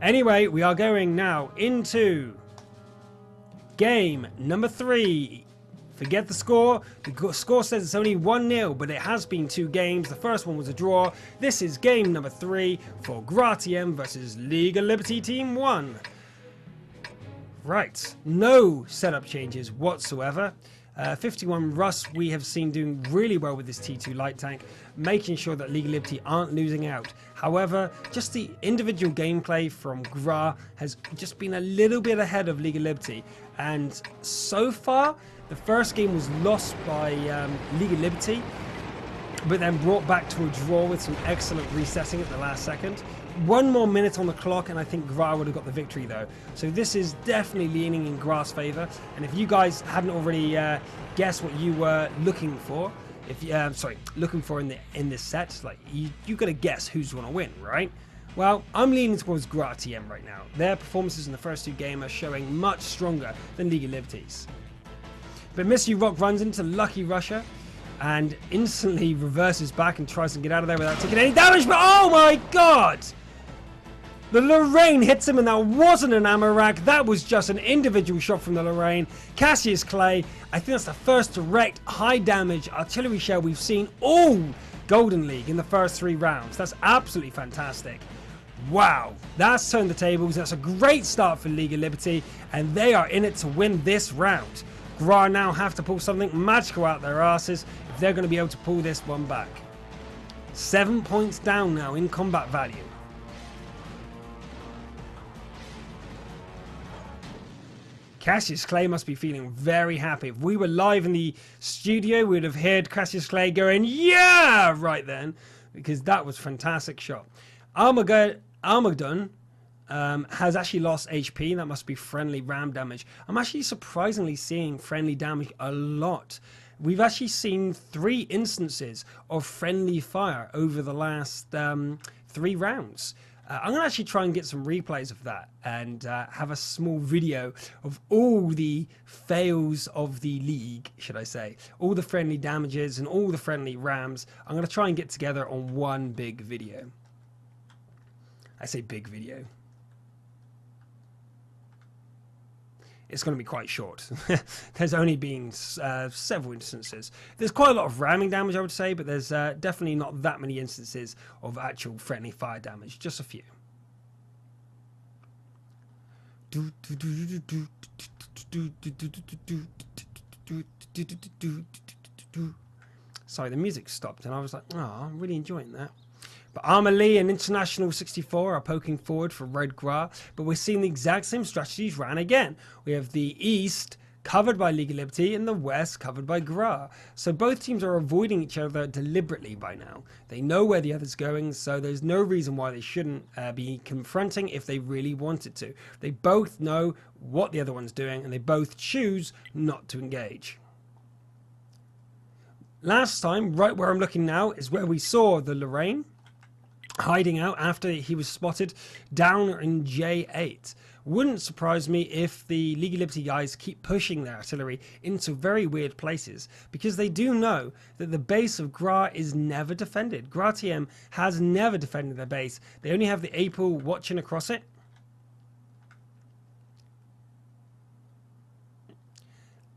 Anyway, we are going now into game number 3. Forget the score. The score says it's only 1-0, but it has been 2 games. The first one was a draw. This is game number 3 for GRAtm versus League of Liberty Team 1. Right, no setup changes whatsoever. 51 Russ we have seen doing really well with this T2 light tank, making sure that League of Liberty aren't losing out. However, just the individual gameplay from Gra has just been a little bit ahead of League of Liberty, and so far the first game was lost by League of Liberty, but then brought back to a draw with some excellent resetting at the last second. 1 more minute on the clock and I think Gra would have got the victory though. So this is definitely leaning in Gra's favour. And if you guys hadn't already guessed what you were looking for, looking for in this set, like you got to guess who's going to win, right? Well, I'm leaning towards GRAtm right now. Their performances in the first 2 games are showing much stronger than League of Liberty's. But Missy Rock runs into Lucky Russia and instantly reverses back and tries to get out of there without taking any damage, but oh my god! The Lorraine hits him, and that wasn't an ammo rack, that was just an individual shot from the Lorraine. Cassius Clay, I think that's the first direct high damage artillery shell we've seen all Golden League in the first 3 rounds. That's absolutely fantastic. Wow, that's turned the tables. That's a great start for League of Liberty, and they are in it to win this round. Gra now have to pull something magical out their asses if they're going to be able to pull this one back. 7 points down now in combat value. Cassius Clay must be feeling very happy. If we were live in the studio, we would have heard Cassius Clay going, yeah, right then, because that was a fantastic shot. Armageddon has actually lost HP. That must be friendly ram damage. I'm actually surprisingly seeing friendly damage a lot. We've actually seen 3 instances of friendly fire over the last 3 rounds. I'm going to actually try and get some replays of that and have a small video of all the fails of the league, should I say. All the friendly damages and all the friendly rams. I'm going to try and get together on one big video. I say big video. It's going to be quite short. There's only been several instances. There's quite a lot of ramming damage, I would say, but there's definitely not that many instances of actual friendly fire damage. Just a few. Sorry, the music stopped, and I was like, oh, I'm really enjoying that. But Armour Lee and International 64 are poking forward for Red Gra, but we're seeing the exact same strategies ran again. We have the East covered by League of Liberty and the West covered by Gra. So both teams are avoiding each other deliberately by now. They know where the other's going, so there's no reason why they shouldn't be confronting if they really wanted to. They both know what the other one's doing, and they both choose not to engage. Last time, right where I'm looking now, is where we saw the Lorraine hiding out after he was spotted down in J8. Wouldn't surprise me if the League of Liberty guys keep pushing their artillery into very weird places, because they do know that the base of Gra is never defended. GRAtm has never defended their base. They only have the April watching across it.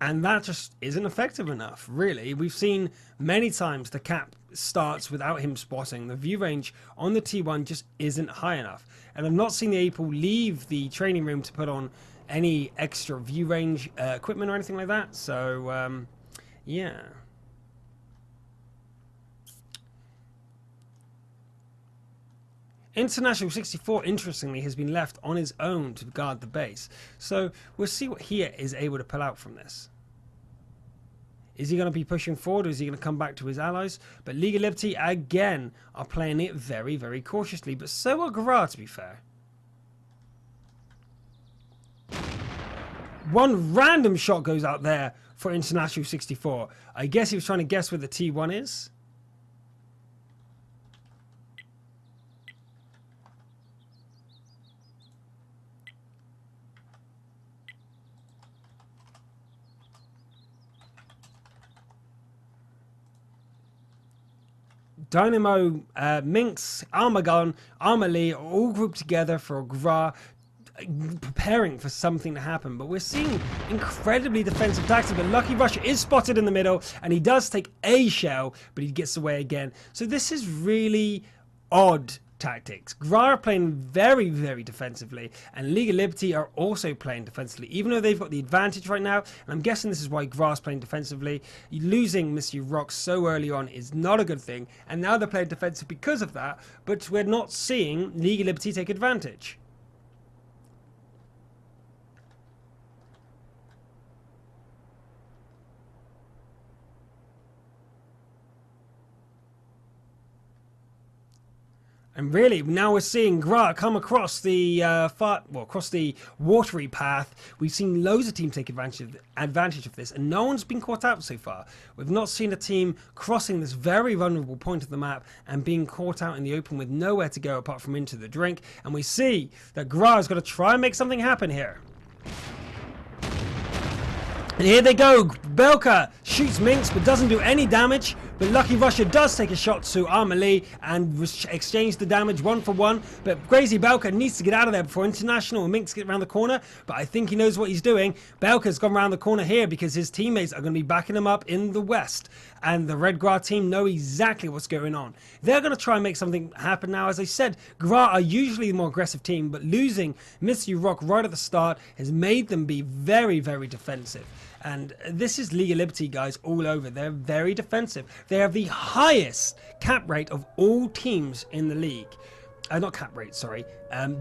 And that just isn't effective enough, really. We've seen many times the cap starts without him spotting. The view range on the T1 just isn't high enough. And I've not seen the April leave the training room to put on any extra view range equipment or anything like that. So, yeah. International 64, interestingly, has been left on his own to guard the base. So we'll see what he is able to pull out from this. Is he going to be pushing forward, or is he going to come back to his allies? But League of Liberty, again, are playing it very, very cautiously. But so are Gra, to be fair. One random shot goes out there for International 64. I guess he was trying to guess where the T1 is. Dynamo, Minx, Armagon, Armalee are all grouped together for GRA, preparing for something to happen. But we're seeing incredibly defensive tactics. But Lucky Rush is spotted in the middle, and he does take a shell, but he gets away again. So this is really odd tactics. GRA are playing very, very defensively, and League of Liberty are also playing defensively, even though they've got the advantage right now. And I'm guessing this is why GRA is playing defensively. Losing Mr. Rock so early on is not a good thing, and now they're playing defensive because of that, but we're not seeing League of Liberty take advantage. And really, now we're seeing GRA come across the across the watery path. We've seen loads of teams take advantage of this, and no one's been caught out so far. We've not seen a team crossing this very vulnerable point of the map and being caught out in the open with nowhere to go apart from into the drink. And we see that GRA is going to try and make something happen here. And here they go. Belka shoots Minx but doesn't do any damage. But Lucky Rusher does take a shot to Armalee and exchange the damage 1-for-1. But Crazy Belka needs to get out of there before International and Minx get around the corner. But I think he knows what he's doing. Belka's gone around the corner here because his teammates are going to be backing him up in the west. And the Red GRA team know exactly what's going on. They're going to try and make something happen now. As I said, GRA are usually the more aggressive team, but losing Mr. Rock right at the start has made them be very, very defensive. And this is League of Liberty, guys, all over. They're very defensive. They have the highest cap rate of all teams in the league. Not cap rate, sorry.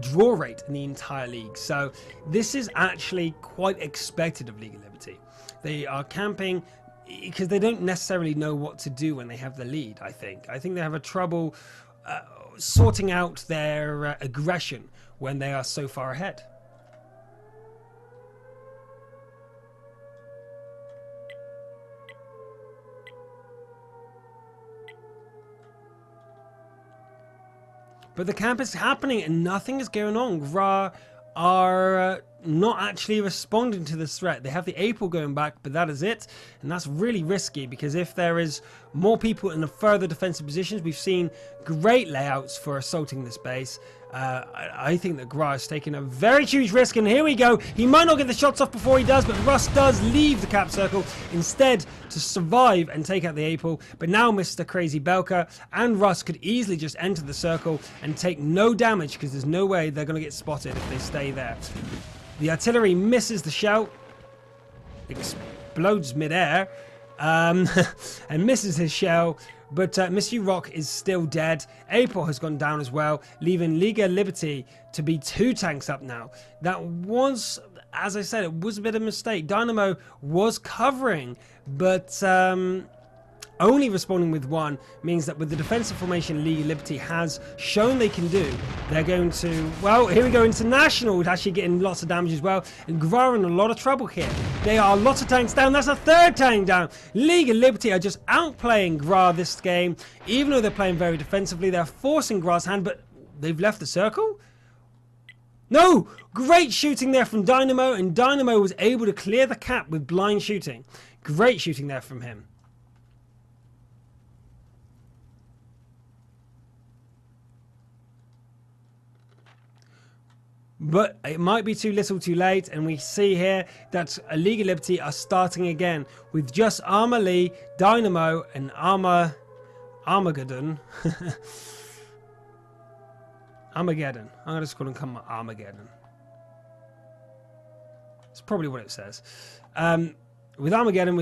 Draw rate in the entire league. So this is actually quite expected of League of Liberty. They are camping because they don't necessarily know what to do when they have the lead, I think. I think they have a trouble sorting out their aggression when they are so far ahead. But the camp is happening and nothing is going on. GRA are not actually responding to this threat. They have the April going back, but that is it. And that's really risky because if there is more people in the further defensive positions, we've seen great layouts for assaulting this base. I think that GRA is taking a very huge risk, and here we go. He might not get the shots off before he does, but Russ does leave the cap circle instead to survive and take out the April. But now Mr. Crazy Belka and Russ could easily just enter the circle and take no damage because there's no way they're going to get spotted if they stay there. The artillery misses the shell, explodes midair, and misses his shell. But Mr. Rock is still dead. April has gone down as well, leaving League of Liberty to be 2 tanks up now. That was, as I said, it was a bit of a mistake. Dynamo was covering, but only responding with 1 means that with the defensive formation League of Liberty has shown they can do, they're going to, well, here we go, International actually getting lots of damage as well, and GRA in a lot of trouble here. They are lots of tanks down. That's a 3rd tank down. League of Liberty are just outplaying GRA this game, even though they're playing very defensively. They're forcing GRA's hand, but they've left the circle? No! Great shooting there from Dynamo, and Dynamo was able to clear the cap with blind shooting. Great shooting there from him. But it might be too little too late, and we see here that a League of Liberty are starting again with just Armalee, Dynamo, and Armageddon. Armageddon. I'm going to call him Armageddon. It's probably what it says. With Armageddon,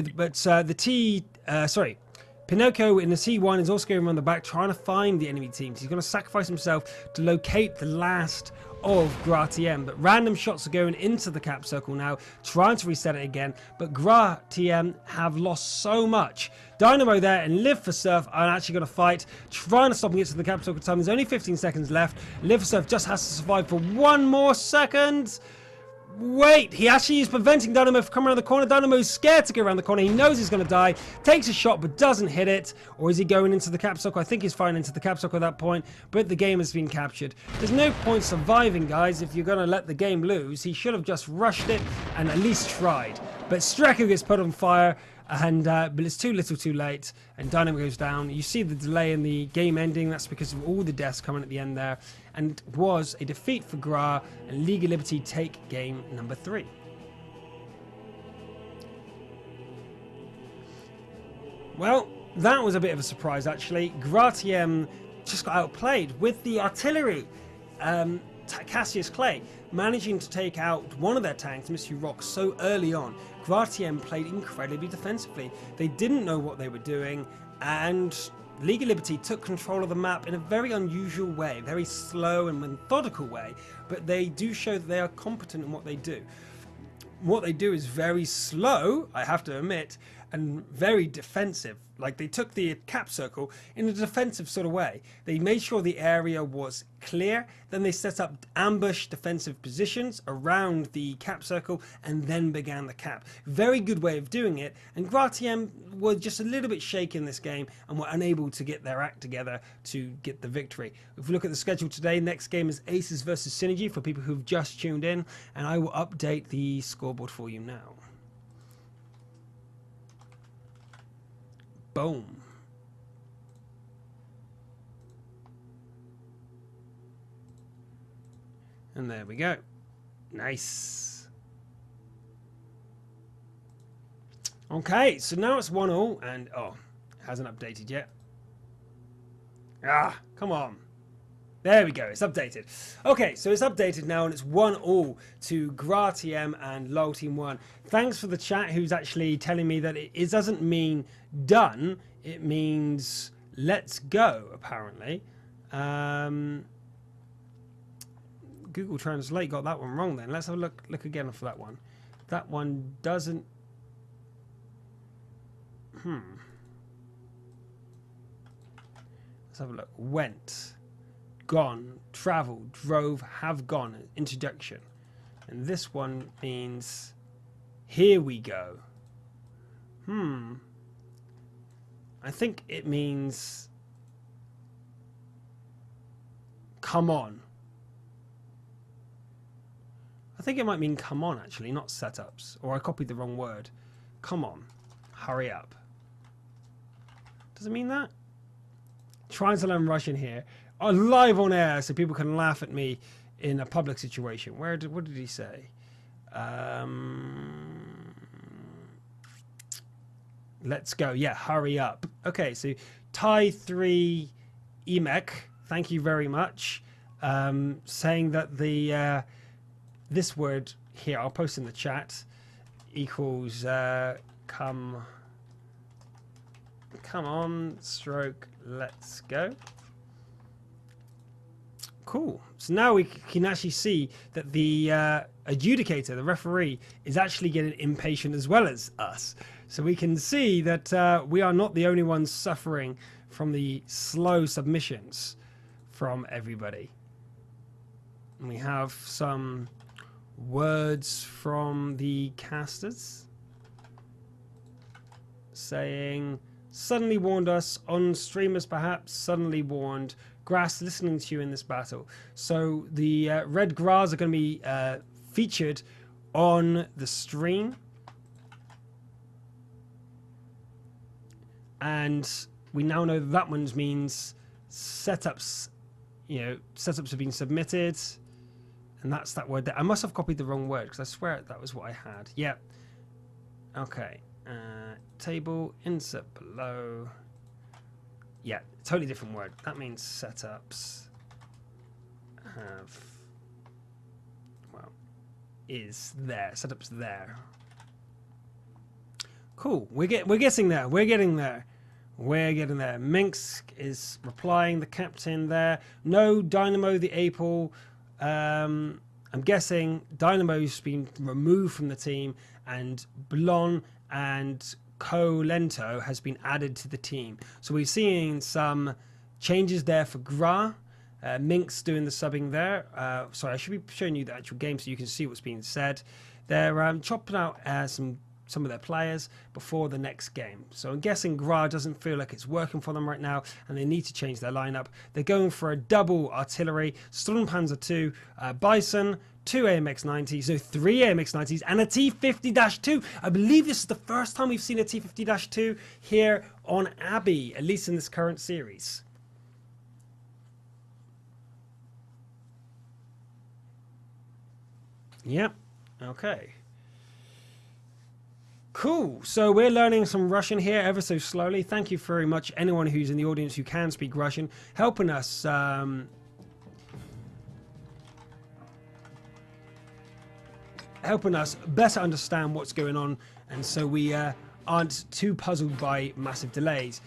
Pinocchio in the C1 is also going around the back trying to find the enemy teams. He's going to sacrifice himself to locate the last of GRAtm, but random shots are going into the cap circle now, trying to reset it again, but GRAtm have lost so much. Dynamo there and Live for Surf are actually going to fight, trying to stop and get to the cap circle time. There's only 15 seconds left. Live for Surf just has to survive for 1 more second. Wait, he actually is preventing Dynamo from coming around the corner. Dynamo's scared to go around the corner. He knows he's going to die. Takes a shot but doesn't hit it. Or is he going into the cap circle? I think he's firing into the cap circle at that point. But the game has been captured. There's no point surviving, guys, if you're going to let the game lose. He should have just rushed it and at least tried. But Streko gets put on fire. and but it's too little too late, and Dynamo goes down. You see the delay in the game ending. That's because of all the deaths coming at the end there, and it was a defeat for GRA, and League of Liberty take game number 3. Well, that was a bit of a surprise actually. GRAtm just got outplayed with the artillery. Cassius Clay managing to take out one of their tanks, Mystery Rock, so early on. GRAtm played incredibly defensively. They didn't know what they were doing, and League of Liberty took control of the map in a very unusual way, very slow and methodical way, but they do show that they are competent in what they do. What they do is very slow, I have to admit, and very defensive. Like, they took the cap circle in a defensive sort of way. They made sure the area was clear, then they set up ambush defensive positions around the cap circle, and then began the cap. Very good way of doing it, and GRAtm were just a little bit shaky in this game and were unable to get their act together to get the victory. If we look at the schedule today, next game is Aces versus Synergy for people who've just tuned in, and I will update the scoreboard for you now. Boom. And there we go. Nice. Okay, so now it's 1-1, and oh, it hasn't updated yet. Ah, come on. There we go, it's updated. Okay, so it's updated now, and it's 1-1 to GRAtm and Lol Team 1. Thanks for the chat who's actually telling me that it doesn't mean done, it means let's go, apparently. Google Translate got that one wrong then. Let's have a look again for that one. That one doesn't... Let's have a look. Went. Gone, traveled, drove, have gone, introduction. And this one means here we go. I think it means come on. I think it might mean come on actually, not setups. Or I copied the wrong word. Come on, hurry up. Does it mean that? Trying to learn Russian here. Live on air so people can laugh at me in a public situation. What did he say? Let's go. Yeah, hurry up. Okay, so Thai 3 Emek, thank you very much. Saying that the this word here, I'll post in the chat, equals come on, stroke, let's go. Cool. So now we can actually see that the adjudicator, the referee, is actually getting impatient as well as us. So we can see that we are not the only ones suffering from the slow submissions from everybody. And we have some words from the casters saying, suddenly warned us, on streamers perhaps, suddenly warned, Grass listening to you in this battle. So the red Gras are going to be featured on the stream. And we now know that one means setups, setups have been submitted. And that's that word there. I must have copied the wrong word because I swear that was what I had. Yeah. Okay. Table, insert below. Yeah, totally different word. That means setups have, well, is there. Setups there. Cool. We're getting there. We're getting there. We're getting there. Minsk is replying. The captain there. No Dynamo the April. I'm guessing Dynamo's been removed from the team, and Blon and Colento has been added to the team. So we're seeing some changes there for Gra. Minx doing the subbing there. Sorry, I should be showing you the actual game so you can see what's being said. They're chopping out some of their players before the next game. So I'm guessing Gra doesn't feel like it's working for them right now, and they need to change their lineup. They're going for a double artillery, Sturmpanzer 2, Bison, 2 AMX-90s, so 3 AMX-90s, and a T50-2. I believe this is the first time we've seen a T50-2 here on Abbey, at least in this current series. Yep, okay. Cool. So we're learning some Russian here ever so slowly. Thank you very much, anyone who's in the audience who can speak Russian, helping us better understand what's going on, and so we aren't too puzzled by massive delays.